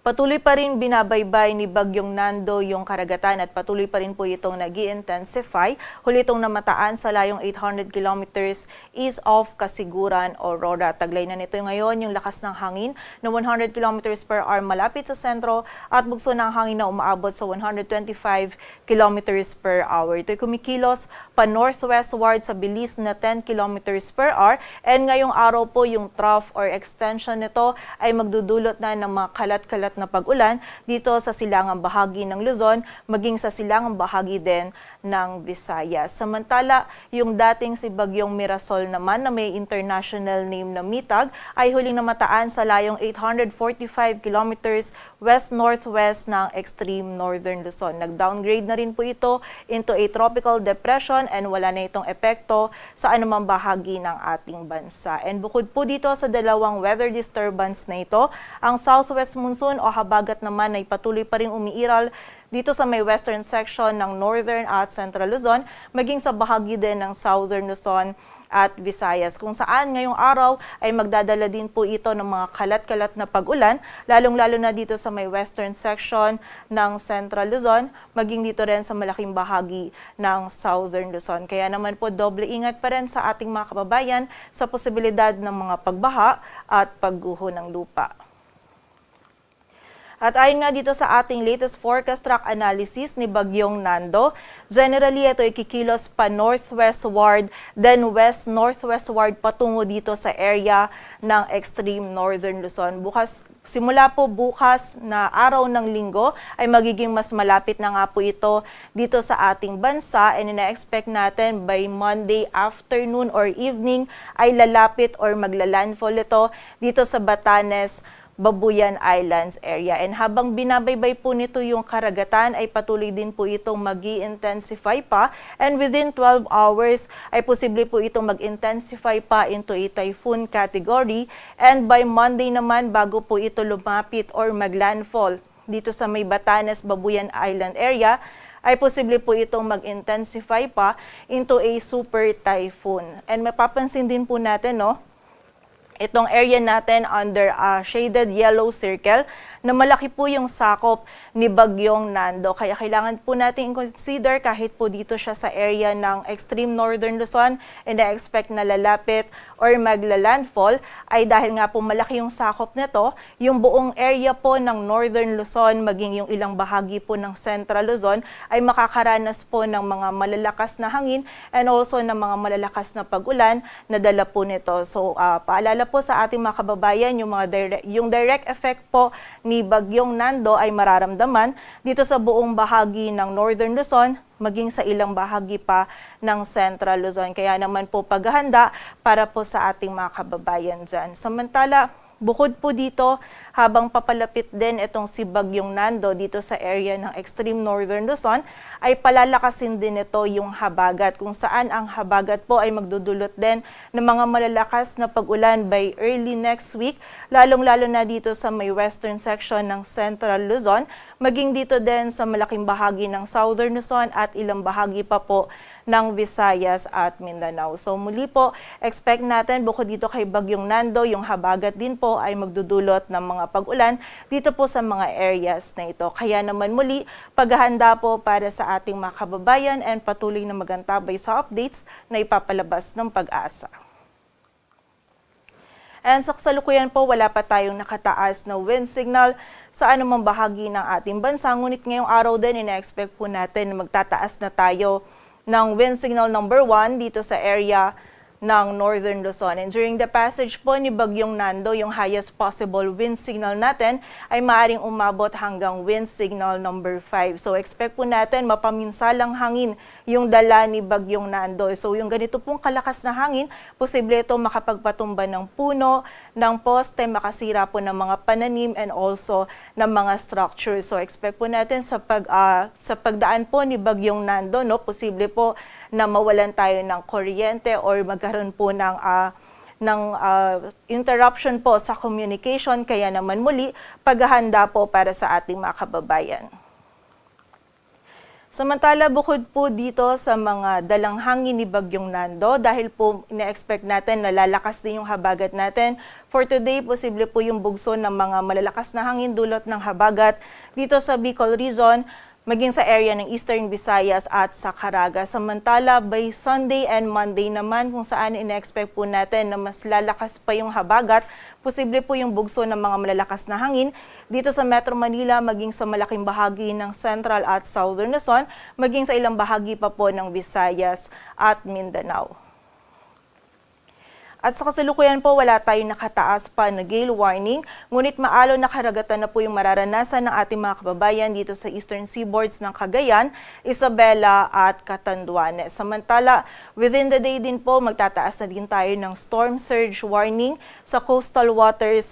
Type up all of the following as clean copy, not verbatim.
Patuloy pa rin binabaybay ni Bagyong Nando yung karagatan at patuloy pa rin po itong nag-i-intensify. Huli itong namataan sa layong 800 kilometers east of Kasiguran, Aurora. Taglay na nito ngayon yung lakas ng hangin na 100 kilometers per hour malapit sa sentro at bugso ng hangin na umaabot sa 125 kilometers per hour. Ito'y kumikilos pa northwestward sa bilis na 10 kilometers per hour and ngayong araw po yung trough or extension nito ay magdudulot na ng mga kalat-kalat na pag-ulan dito sa silangang bahagi ng Luzon, maging sa silangang bahagi din ng Visayas. Samantala, yung dating si Bagyong Mirasol naman na may international name na Mitag ay huling namataan sa layong 845 kilometers west-northwest ng extreme northern Luzon. Nag-downgrade na rin po ito into a tropical depression and wala na itong epekto sa anumang bahagi ng ating bansa. And bukod po dito sa dalawang weather disturbance na ito, ang southwest monsoon o habagat naman ay patuloy pa rin umiiral dito sa may western section ng northern at central Luzon, maging sa bahagi din ng southern Luzon at Visayas, kung saan ngayong araw ay magdadala din po ito ng mga kalat-kalat na pag-ulan, lalong-lalo na dito sa may western section ng central Luzon, maging dito rin sa malaking bahagi ng southern Luzon. Kaya naman po doble ingat pa rin sa ating mga kababayan sa posibilidad ng mga pagbaha at pagguho ng lupa. At ayon nga dito sa ating latest forecast track analysis ni Bagyong Nando, generally ito ay kikilos pa northwestward, then west-northwestward patungo dito sa area ng extreme northern Luzon. Simula po bukas na araw ng linggo ay magiging mas malapit na nga po ito dito sa ating bansa and ina-expect natin by Monday afternoon or evening ay lalapit or maglalandfall ito dito sa Batanes, Babuyan Islands area. And habang binabaybay po nito yung karagatan ay patuloy din po itong mag-i-intensify pa and within 12 hours ay posible po itong mag-intensify pa into a typhoon category and by Monday naman bago po ito lumapit or maglandfall dito sa may Batanes, Babuyan Island area ay posible po itong mag-intensify pa into a super typhoon. And mapapansin din po natin, itong area natin under a shaded yellow circle na malaki po yung sakop ni Bagyong Nando. Kaya kailangan po natin i-consider kahit po dito siya sa area ng extreme northern Luzon and na-expect na lalapit or magla-landfall ay dahil nga po malaki yung sakop nito, yung buong area po ng northern Luzon maging yung ilang bahagi po ng central Luzon ay makakaranas po ng mga malalakas na hangin and also ng mga malalakas na pag-ulan na dala po nito. So paalala po sa ating mga kababayan, yung direct effect po ni Bagyong Nando ay mararamdaman dito sa buong bahagi ng northern Luzon, maging sa ilang bahagi pa ng central Luzon. Kaya naman po paghahanda para po sa ating mga kababayan dyan. Samantala, bukod po dito, habang papalapit din itong si Bagyong Nando dito sa area ng extreme northern Luzon, ay palalakasin din ito yung habagat, kung saan ang habagat po ay magdudulot din ng mga malalakas na pag-ulan by early next week, lalong-lalo na dito sa may western section ng central Luzon, maging dito din sa malaking bahagi ng southern Luzon at ilang bahagi pa po ng Visayas at Mindanao. So muli po, expect natin bukod dito kay Bagyong Nando, yung habagat din po ay magdudulot ng mga pag-ulan dito po sa mga areas na ito. Kaya naman muli, paghahanda po para sa ating mga kababayan and patuloy na magantabay sa updates na ipapalabas ng Pag-asa. And sa kasalukuyan po, wala pa tayong nakataas na wind signal sa anumang bahagi ng ating bansa. Ngunit ngayong araw din, ina-expect po natin na magtataas na tayo ng wind signal number 1 dito sa area ng northern Luzon. And during the passage po ni Bagyong Nando, yung highest possible wind signal natin ay maaaring umabot hanggang wind signal number 5. So expect po natin mapaminsalang hangin yung dala ni Bagyong Nando. So yung ganito pong kalakas na hangin, posible ito makapagpatumba ng puno, ng poste, makasira po ng mga pananim and also ng mga structures. So expect po natin sa pagdaan po ni Bagyong Nando, posible po na mawalan tayo ng kuryente or magkaroon po ng interruption po sa communication. Kaya naman muli, paghahanda po para sa ating mga kababayan. Samantala, bukod po dito sa mga dalang hangin ni Bagyong Nando, dahil po ina-expect natin na lalakas din yung habagat natin, for today, posible po yung bugso ng mga malalakas na hangin dulot ng habagat dito sa Bicol Region, maging sa area ng Eastern Visayas at sa Caraga. Samantala, by Sunday and Monday naman, kung saan ina-expect po natin na mas lalakas pa yung habagat, posible po yung bugso ng mga malalakas na hangin dito sa Metro Manila, maging sa malaking bahagi ng Central at Southern Luzon, maging sa ilang bahagi pa po ng Visayas at Mindanao. At sa kasalukuyan po, wala tayong nakataas pa na gale warning, ngunit maalon na karagatan na po yung mararanasan ng ating mga kababayan dito sa eastern seaboards ng Cagayan, Isabela at Catanduanes. Samantala, within the day din po, magtataas na din tayo ng storm surge warning sa coastal waters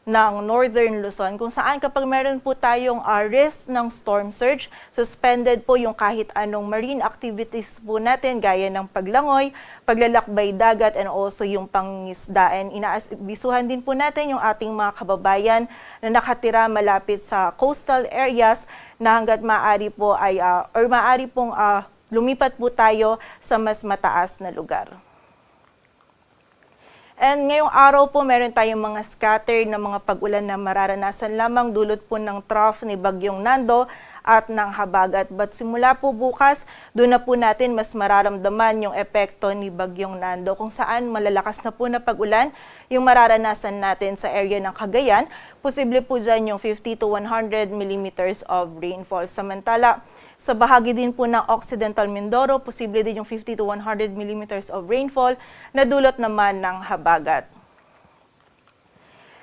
ng Northern Luzon, kung saan kapag meron po tayong risk ng storm surge, suspended po yung kahit anong marine activities po natin gaya ng paglangoy, paglalakbay dagat, and also yung pangingisdaan. Inaabisuhan din po natin yung ating mga kababayan na nakatira malapit sa coastal areas na hanggat maaari po ay maaari pong lumipat po tayo sa mas mataas na lugar. And ngayong araw po, meron tayong mga scattered na mga pag-ulan na mararanasan lamang dulot po ng trough ni Bagyong Nando at ng habagat. But simula po bukas, doon na po natin mas mararamdaman yung epekto ni Bagyong Nando, kung saan malalakas na po na pag-ulan yung mararanasan natin sa area ng Cagayan. Posible po dyan yung 50 to 100 millimeters of rainfall. Samantala, sa bahagi din po ng Occidental Mindoro, posible din yung 50 to 100 millimeters of rainfall na dulot naman ng habagat.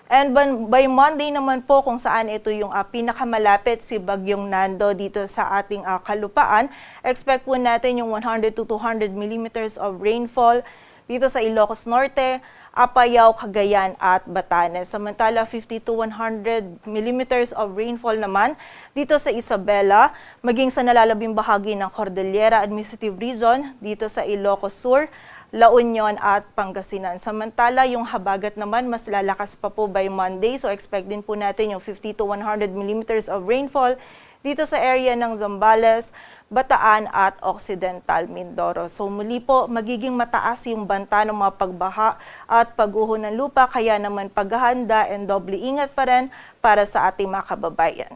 And by Monday naman po, kung saan ito yung pinakamalapit si Bagyong Nando dito sa ating kalupaan, expect po natin yung 100 to 200 millimeters of rainfall dito sa Ilocos Norte, Apayao, Cagayan at Batanes. Samantala, 50 to 100 millimeters of rainfall naman dito sa Isabela, maging sa nalalabing bahagi ng Cordillera Administrative Region dito sa Ilocos Sur, La Union at Pangasinan. Samantala, yung habagat naman mas lalakas pa po by Monday, so expect din po natin yung 50 to 100 millimeters of rainfall dito sa area ng Zambales, Bataan at Occidental Mindoro. So muli po, magiging mataas yung banta ng mga pagbaha at pagguho ng lupa, kaya naman paghahanda and doble ingat pa rin para sa ating mga kababayan.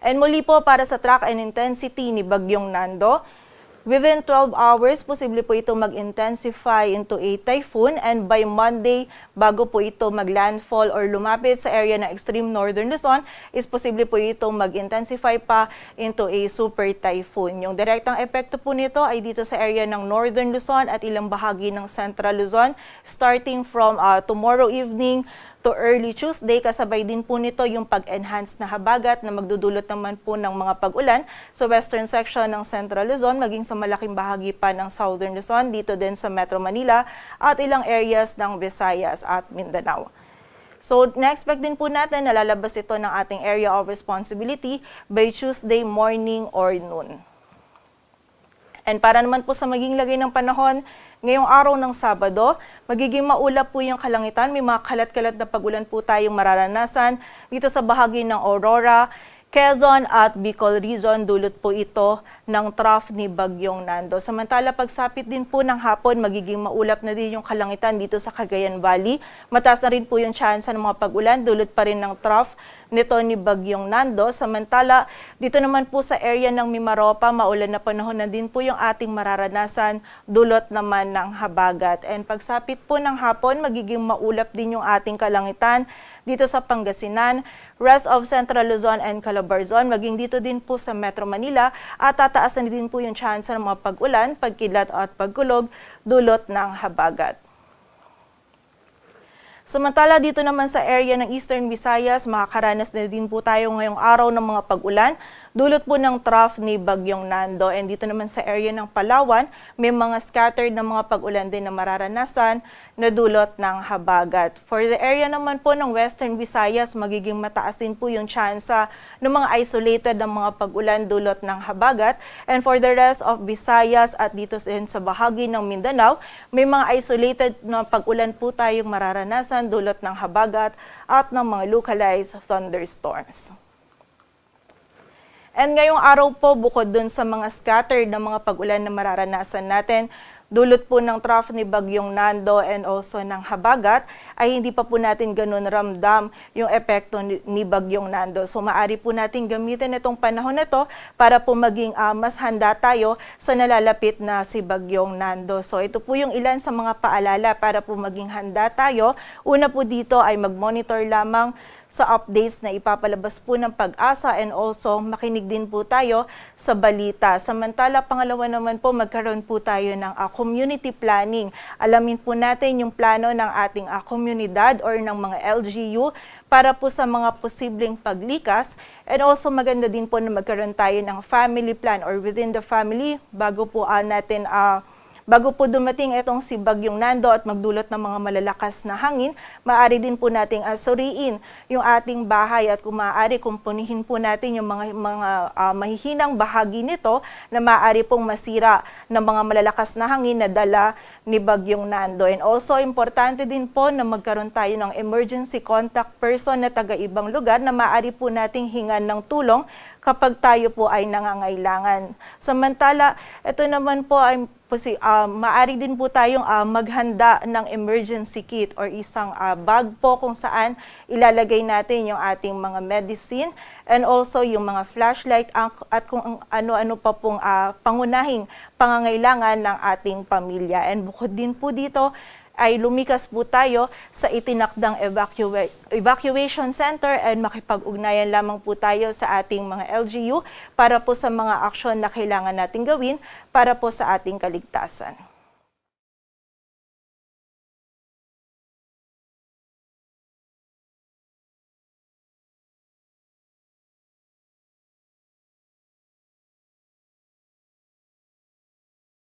And muli po, para sa track and intensity ni Bagyong Nando, within 12 hours, posible po ito mag-intensify into a typhoon, and by Monday, bago po ito mag-landfall or lumapit sa area ng extreme northern Luzon, is posible po ito mag-intensify pa into a super typhoon. Yung direktang epekto po nito ay dito sa area ng northern Luzon at ilang bahagi ng central Luzon, starting from tomorrow evening to early Tuesday. Kasabay din po nito yung pag-enhance na habagat na magdudulot naman po ng mga pag-ulan sa western section ng Central Luzon, maging sa malaking bahagi pa ng Southern Luzon, dito din sa Metro Manila at ilang areas ng Visayas at Mindanao. So, na-expect din po natin na lalabas ito ng ating area of responsibility by Tuesday morning or noon. And para naman po sa maging lagay ng panahon, ngayong araw ng Sabado, magiging maulap po yung kalangitan. May mga kalat-kalat na pag-ulan po tayong mararanasan dito sa bahagi ng Aurora, Quezon at Bicol Region. Dulot po ito ng trough ni Bagyong Nando. Samantala, pagsapit din po ng hapon, magiging maulap na din yung kalangitan dito sa Cagayan Valley. Mataas na rin po yung tsansa ng mga pag-ulan. Dulot pa rin ng trough nito ni Bagyong Nando. Samantala, dito naman po sa area ng Mimaropa, maulan na panahon na din po yung ating mararanasan, dulot naman ng habagat. And pagsapit po ng hapon, magiging maulap din yung ating kalangitan dito sa Pangasinan, rest of Central Luzon and Calabarzon, maging dito din po sa Metro Manila, at tataasan din po yung tsansa ng mga pag-ulan, pagkidlat at pagkulog, dulot ng habagat. Samantala, dito naman sa area ng Eastern Visayas, makakaranas na din po tayo ngayong araw ng mga pag-ulan, dulot po ng trough ni Bagyong Nando. And dito naman sa area ng Palawan, may mga scattered na mga pag-ulan din na mararanasan na dulot ng habagat. For the area naman po ng Western Visayas, magiging mataas din po yung tsansa ng mga isolated na mga pag-ulan dulot ng habagat. And for the rest of Visayas at dito sa bahagi ng Mindanao, may mga isolated na pag-ulan po tayong mararanasan dulot ng habagat at ng mga localized thunderstorms. And ngayong araw po, bukod dun sa mga scattered na mga pag-ulan na mararanasan natin, dulot po ng trough ni Bagyong Nando and also ng habagat, ay hindi pa po natin ganun ramdam yung epekto ni Bagyong Nando. So maari po natin gamitin itong panahon na ito para po maging mas handa tayo sa nalalapit na si Bagyong Nando. So ito po yung ilan sa mga paalala para po maging handa tayo. Una po dito ay mag-monitor lamang sa updates na ipapalabas po ng Pag-asa and also makinig din po tayo sa balita. Samantala, pangalawa naman po, magkaroon po tayo ng community planning. Alamin po natin yung plano ng ating komunidad or ng mga LGU para po sa mga posibleng paglikas. And also maganda din po na magkaroon tayo ng family plan or within the family bago po natin bago po dumating itong si Bagyong Nando at magdulot ng mga malalakas na hangin, maaari din po nating suriin yung ating bahay at kung maaari kumpunihin po natin yung mga mahihinang bahagi nito na maaari pong masira ng mga malalakas na hangin na dala ni Bagyong Nando. And also, importante din po na magkaroon tayo ng emergency contact person na taga-ibang lugar na maaari po nating hingan ng tulong kapag tayo po ay nangangailangan. Samantala, ito naman po ay maaari din po tayong maghanda ng emergency kit or isang bag po kung saan ilalagay natin yung ating mga medicine and also yung mga flashlight at kung ano-ano pa pong pangunahing pangangailangan ng ating pamilya. And bukod din po dito, ay lumikas po tayo sa itinakdang evacuation center and makipag-ugnayan lamang po tayo sa ating mga LGU para po sa mga aksyon na kailangan nating gawin para po sa ating kaligtasan.